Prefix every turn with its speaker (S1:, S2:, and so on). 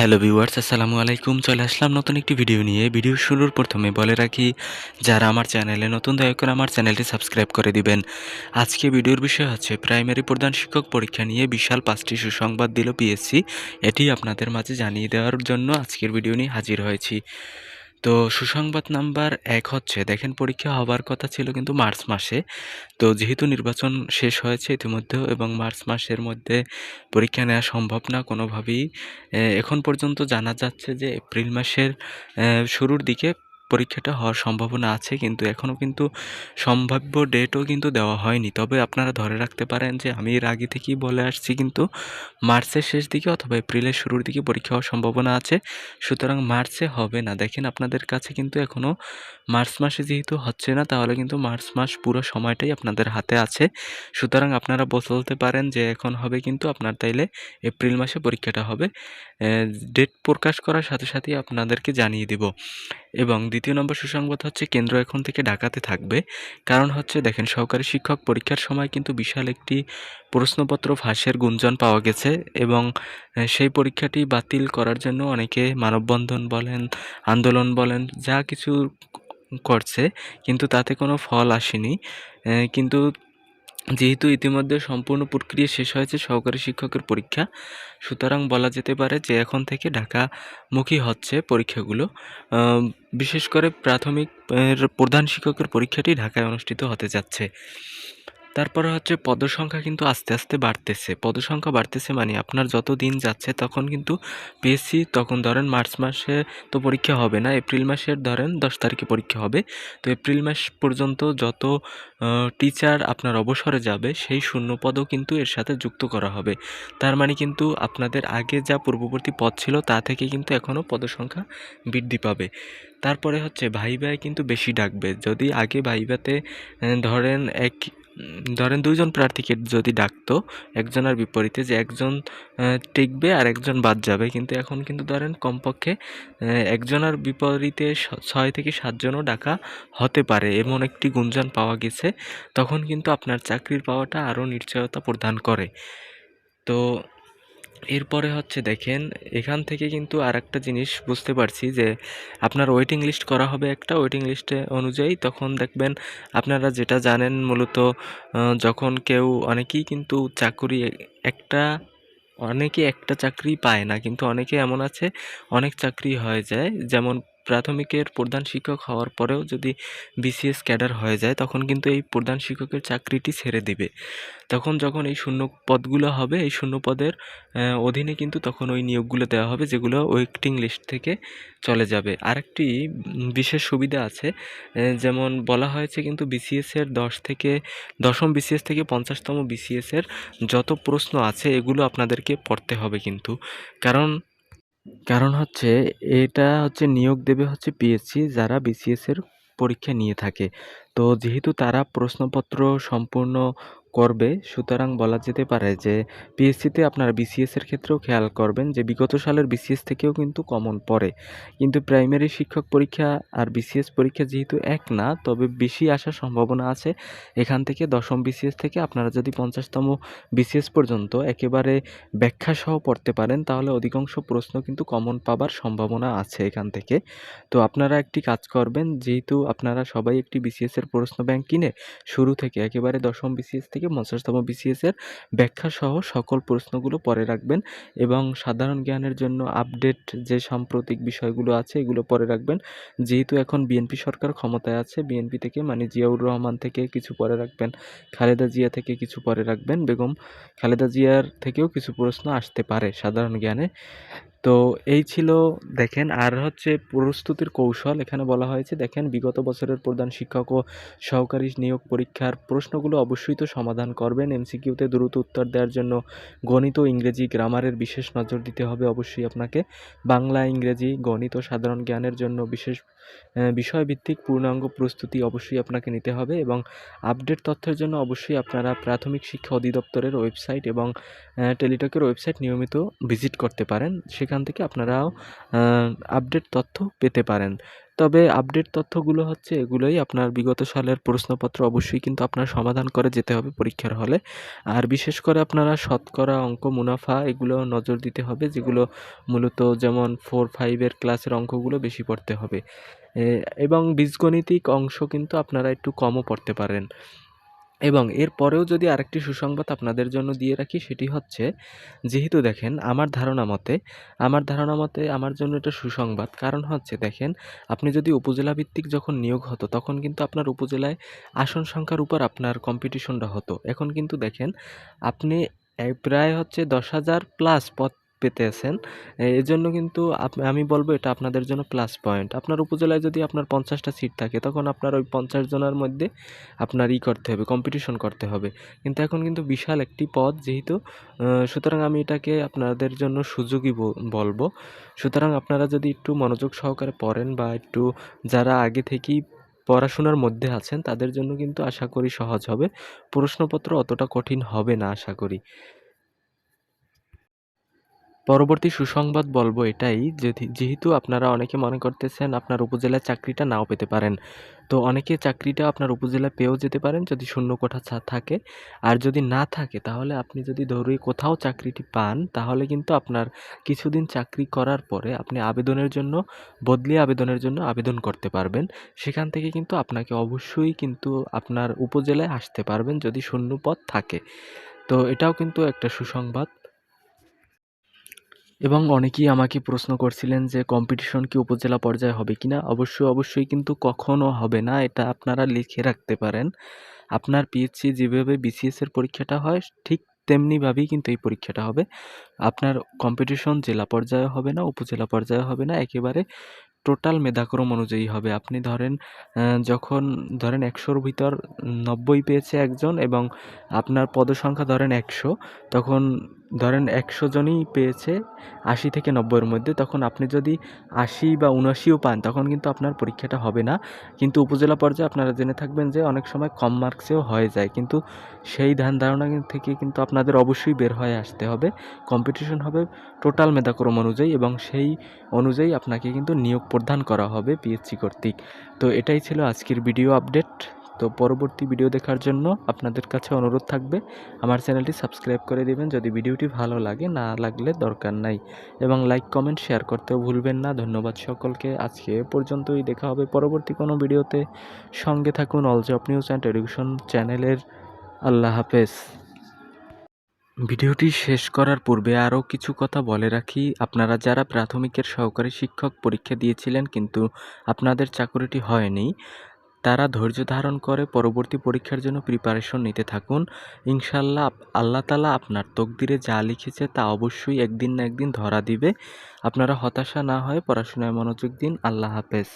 S1: Hello viewers, আসসালামু আলাইকুম। চলে আসলাম নতুন একটি ভিডিও নিয়ে। ভিডিও শুরুর প্রথমে বলে রাখি, যারা আমার চ্যানেলে নতুন দয়া করে আমার চ্যানেলটি সাবস্ক্রাইব করে দিবেন। আজকে ভিডিওর বিষয় হচ্ছে প্রাইমারি প্রধান শিক্ষক পরীক্ষা নিয়ে বিশাল ৫টি সুসংবাদ দিল পিএসসি। এটি আপনাদের মাঝে জানিয়ে দেওয়ার জন্য আজকের ভিডিও নিয়ে হাজির হয়েছি। তো সুসংবাদ নাম্বার ১ হচ্ছে, দেখেন পরীক্ষা হবার কথা ছিল কিন্তু মার্চ মাসে। তো যেহেতু নির্বাচন শেষ হয়েছে ইতিমধ্যেও এবং মার্চ মাসের মধ্যে পরীক্ষা নেওয়া সম্ভব না কোনোভাবেই। এখন পর্যন্ত জানা যাচ্ছে যে এপ্রিল মাসের শুরুর দিকে পরীক্ষাটা হওয়ার সম্ভাবনা আছে, কিন্তু এখনও কিন্তু সম্ভাব্য ডেটও কিন্তু দেওয়া হয়নি। তবে আপনারা ধরে রাখতে পারেন যে আমি এর আগে থেকেই বলে আসছি, কিন্তু মার্চের শেষ দিকে অথবা এপ্রিলের শুরুর দিকে পরীক্ষা হওয়ার সম্ভাবনা আছে। সুতরাং মার্চে হবে না। দেখেন আপনাদের কাছে কিন্তু এখনও মার্চ মাসে যেহেতু হচ্ছে না, তাহলে কিন্তু মার্চ মাস পুরো সময়টাই আপনাদের হাতে আছে। সুতরাং আপনারা বলতে পারেন যে এখন হবে, কিন্তু আপনার তাইলে এপ্রিল মাসে পরীক্ষাটা হবে। ডেট প্রকাশ করার সাথে সাথেই আপনাদেরকে জানিয়ে দিব। এবং দ্বিতীয় নম্বর সুসংবাদ হচ্ছে, কেন্দ্র এখন থেকে ঢাকাতে থাকবে। কারণ হচ্ছে দেখেন, সহকারী শিক্ষক পরীক্ষার সময় কিন্তু বিশাল একটি প্রশ্নপত্র ফাঁসের গুঞ্জন পাওয়া গেছে এবং সেই পরীক্ষাটি বাতিল করার জন্য অনেকে মানববন্ধন বলেন, আন্দোলন বলেন, যা কিছু করছে, কিন্তু তাতে কোনো ফল আসেনি। কিন্তু যেহেতু ইতিমধ্যে সম্পূর্ণ প্রক্রিয়া শেষ হয়েছে সহকারী শিক্ষকের পরীক্ষা, সুতরাং বলা যেতে পারে যে এখন থেকে ঢাকামুখী হচ্ছে পরীক্ষাগুলো। বিশেষ করে প্রাথমিক প্রধান শিক্ষকের পরীক্ষাটি ঢাকায় অনুষ্ঠিত হতে যাচ্ছে। তারপরে হচ্ছে পদসংখ্যা কিন্তু আস্তে আস্তে বাড়তেছে। পদসংখ্যা বাড়তেছে মানে আপনার যত দিন যাচ্ছে তখন কিন্তু পিএসসি, তখন ধরেন মার্চ মাসে তো পরীক্ষা হবে না, এপ্রিল মাসের ধরেন 10 তারিখে পরীক্ষা হবে। তো এপ্রিল মাস পর্যন্ত যত টিচার আপনার অবসরে যাবে সেই শূন্য পদও কিন্তু এর সাথে যুক্ত করা হবে। তার মানে কিন্তু আপনাদের আগে যা পূর্ববর্তী পদ ছিল তা থেকে কিন্তু এখনও পদসংখ্যা বৃদ্ধি পাবে। তারপরে হচ্ছে ভাইভায় কিন্তু বেশি ডাকবে। যদি আগে ভাইভাতে ধরেন ২ জন প্রার্থীকে যদি ডাকতো একজনের বিপরীতে, যে একজন টিকবে আর একজন বাদ যাবে, কিন্তু এখন কিন্তু ধরেন কমপক্ষে একজনের বিপরীতে ৬ থেকে ৭ জনও ডাকা হতে পারে, এমন একটি গুঞ্জন পাওয়া গেছে। তখন কিন্তু আপনার চাকরির পাওয়াটা আরও নিশ্চয়তা প্রদান করে। তো এরপরে হচ্ছে দেখেন, এখান থেকে কিন্তু আরেকটা জিনিস বুঝতে পারছি যে আপনার ওয়েটিং লিস্ট করা হবে একটা, ওয়েটিং লিস্টে অনুযায়ী তখন দেখবেন আপনারা যেটা জানেন মূলত, যখন কেউ অনেকেই কিন্তু একটা অনেকে একটা চাকরি পায় না, কিন্তু অনেকে এমন আছে অনেক চাকরি হয়ে যায়। যেমন প্রাথমিকের প্রধান শিক্ষক হওয়ার পরেও যদি বিসিএস ক্যাডার হয়ে যায়, তখন কিন্তু এই প্রধান শিক্ষকের চাকরিটি ছেড়ে দিবে। তখন যখন এই শূন্য পদগুলো হবে, এই শূন্য পদের অধীনে কিন্তু তখন ওই নিয়োগগুলো দেওয়া হবে, যেগুলো ওয়েটিং লিস্ট থেকে চলে যাবে। আরেকটি বিশেষ সুবিধা আছে, যেমন বলা হয়েছে কিন্তু বিসিএসের ১০ম বিসিএস থেকে ৫০তম বিসিএসের যত প্রশ্ন আছে এগুলো আপনাদেরকে পড়তে হবে কিন্তু। কারণ কারণ হচ্ছে এটা হচ্ছে নিয়োগ দেবে হচ্ছে পিএসসি, যারা বিসিএসের পরীক্ষা নিয়ে থাকে। তো যেহেতু তারা প্রশ্নপত্র সম্পূর্ণ করবে, সুতরাং বলা যেতে পারে যে পিএসসিতে আপনারা বিসিএসের ক্ষেত্রেও খেয়াল করবেন যে বিগত সালের বিসিএস থেকেও কিন্তু কমন পড়ে। কিন্তু প্রাইমারি শিক্ষক পরীক্ষা আর বিসিএস পরীক্ষা যেহেতু এক না, তবে বেশি আসার সম্ভাবনা আছে এখান থেকে ১০ম বিসিএস থেকে। আপনারা যদি ৫০তম বিসিএস পর্যন্ত একেবারে ব্যাখ্যাসহ পড়তে পারেন, তাহলে অধিকাংশ প্রশ্ন কিন্তু কমন পাবার সম্ভাবনা আছে এখান থেকে। তো আপনারা একটি কাজ করবেন, যেহেতু আপনারা সবাই একটি বিসিএসের প্রশ্ন ব্যাংক কিনে শুরু থেকে একেবারে ১০ম বিসিএস থেকে ৫০তম বিসিএসের ব্যাখ্যাসহ সকল প্রশ্নগুলো পড়ে রাখবেন এবং সাধারণ জ্ঞানের জন্য আপডেট যে সাম্প্রতিক বিষয়গুলো আছে এগুলো পড়ে রাখবেন। যেহেতু এখন বিএনপি সরকার ক্ষমতায় আছে, বিএনপি থেকে মানে জিয়াউর রহমান থেকে কিছু পড়ে রাখবেন, খালেদা জিয়া থেকে কিছু পড়ে রাখবেন, বেগম খালেদা জিয়ার থেকেও কিছু প্রশ্ন আসতে পারে সাধারণ জ্ঞানে। তো এই ছিল, দেখেন আর হচ্ছে প্রস্তুতির কৌশল। এখানে বলা হয়েছে দেখেন, বিগত বছরের প্রধান শিক্ষক ও সহকারী নিয়োগ পরীক্ষার প্রশ্নগুলো অবশ্যই তো সমাধান করবেন। এমসিকিউতে দ্রুত উত্তর দেওয়ার জন্য গণিত ও ইংরেজি গ্রামারের বিশেষ নজর দিতে হবে অবশ্যই আপনাকে। বাংলা, ইংরেজি, গণিত ও সাধারণ জ্ঞানের জন্য বিশেষ বিষয়ভিত্তিক পূর্ণাঙ্গ প্রস্তুতি অবশ্যই আপনাকে নিতে হবে এবং আপডেট তথ্যের জন্য অবশ্যই আপনারা প্রাথমিক শিক্ষা অধিদপ্তরের ওয়েবসাইট এবং টেলিটকের ওয়েবসাইট নিয়মিত ভিজিট করতে পারেন। সেখান থেকে আপনারাও আপডেট তথ্য পেতে পারেন। তবে আপডেট তথ্যগুলো হচ্ছে এগুলোই, আপনার বিগত সালের প্রশ্নপত্র অবশ্যই কিন্তু আপনার সমাধান করে যেতে হবে পরীক্ষার হলে। আর বিশেষ করে আপনারা শতকরা, অঙ্ক, মুনাফা এগুলো নজর দিতে হবে, যেগুলো মূলত যেমন 4-5 এর ক্লাসের অঙ্কগুলো বেশি পড়তে হবে। এবং বীজগণিতিক অংশ কিন্তু আপনারা একটু কমও পড়তে পারেন। এবং এরপরেও যদি আরেকটি সুসংবাদ আপনাদের জন্য দিয়ে রাখি, সেটি হচ্ছে, যেহেতু দেখেন আমার ধারণা মতে আমার জন্য এটা সুসংবাদ। কারণ হচ্ছে দেখেন, আপনি যদি উপজেলা ভিত্তিক যখন নিয়োগ হতো তখন কিন্তু আপনার উপজেলায় আসন সংখ্যার উপর আপনার কম্পিটিশনটা হতো। এখন কিন্তু দেখেন আপনি প্রায় হচ্ছে 10,000 প্লাস পদ পেতে আছেন। এজন্য কিন্তু আমি বলব এটা আপনাদের জন্য প্লাস পয়েন্ট। আপনার উপজেলায় যদি আপনার 50টা সিট থাকে, তখন আপনার ওই 50 জনের মধ্যে আপনার করতে হবে, কম্পিটিশন করতে হবে। কিন্তু এখন কিন্তু বিশাল একটি পদ যেহেতু, সুতরাং আমি এটাকে আপনাদের জন্য সুযোগই বলবো। সুতরাং আপনারা যদি একটু মনোযোগ সহকারে পড়েন বা একটু যারা আগে থেকেই পড়াশোনার মধ্যে আছেন, তাদের জন্য কিন্তু আশা করি সহজ হবে। প্রশ্নপত্র অতটা কঠিন হবে না আশা করি। পরবর্তী সুসংবাদ বলবো এটাই, যেহেতু আপনারা অনেকে মনে করতেছেন আপনার উপজেলায় চাকরিটা নাও পেতে পারেন। তো অনেকে চাকরিটা আপনার উপজেলায় পেয়েও যেতে পারেন যদি শূন্য কোঠা থাকে। আর যদি না থাকে, তাহলে আপনি যদি ধরে কোথাও চাকরিটি পান, তাহলে কিন্তু আপনার কিছুদিন চাকরি করার পরে আপনি বদলি আবেদনের জন্য আবেদন করতে পারবেন। সেখান থেকে কিন্তু আপনাকে অবশ্যই কিন্তু আপনার উপজেলায় আসতে পারবেন যদি শূন্য পদ থাকে। তো এটাও কিন্তু একটা সুসংবাদ। এবং অনেকেই আমাকে প্রশ্ন করছিলেন যে কম্পিটিশন কি উপজেলা পর্যায়ে হবে কিনা? অবশ্যই কিন্তু কখনো হবে না। এটা আপনারা লিখে রাখতে পারেন। আপনার পিএইচসি যেভাবে বিসিএস এর পরীক্ষাটা হয়, ঠিক তেমনিভাবেই কিন্তু এই পরীক্ষাটা হবে। আপনার কম্পিটিশন জেলা পর্যায়ে হবে না, উপজেলা পর্যায়ে হবে না, একেবারে টোটাল মেধাক্রম অনুযায়ী হবে। আপনি ধরেন যখন ধরেন ১০০ র ভিতর ৯০ পেয়েছে একজন এবং আপনার পদসংখ্যা ধরেন ১০০, তখন ধরেন ১০০ জনই পেয়েছে ৮০ থেকে ৯০ এর মধ্যে, তখন আপনি যদি ৮০ বা ৭৯ও পান, তখন কিন্তু আপনার পরীক্ষাটা হবে না। কিন্তু উপজেলা পর্যায়ে আপনারা জেনে থাকবেন যে অনেক সময় কম মার্কসেও হয়ে যায়। কিন্তু সেই ধারণা থেকে কিন্তু আপনাদের অবশ্যই বের হয়ে আসতে হবে। কম্পিটিশন হবে টোটাল মেধাক্রম অনুযায়ী এবং সেই অনুযায়ী আপনাকে কিন্তু নিয়োগ প্রদান করা হবে পিএইচসি কর্তৃক। তো এটাই ছিল আজকের ভিডিও আপডেট। তো পরবর্তী ভিডিও দেখার জন্য আপনাদের কাছে অনুরোধ থাকবে আমার চ্যানেলটি সাবস্ক্রাইব করে দিবেন যদি ভিডিওটি ভালো লাগে, না লাগলে দরকার নাই। এবং লাইক, কমেন্ট, শেয়ার করতেও ভুলবেন না। ধন্যবাদ সকলকে। আজকে এ পর্যন্তই। দেখা হবে পরবর্তী কোনো ভিডিওতে। সঙ্গে থাকুন all job news and education চ্যানেলের। আল্লাহ হাফেজ। ভিডিওটি শেষ করার পূর্বে আরও কিছু কথা বলে রাখি। আপনারা যারা প্রাথমিকের সহকারী শিক্ষক পরীক্ষা দিয়েছিলেন কিন্তু আপনাদের চাকরিটি হয়নি, তারা ধৈর্য ধারণ করে পরবর্তী পরীক্ষার জন্য প্রিপারেশন নিতে থাকুন। ইনশাআল্লাহ আল্লাহ তাআলা আপনার তকদিরে যা লিখেছে তা অবশ্যই একদিন না একদিন ধরা দিবে। আপনারা হতাশা না হয়ে পড়াশোনায় মনোযোগ দিন। আল্লাহ হাফেজ।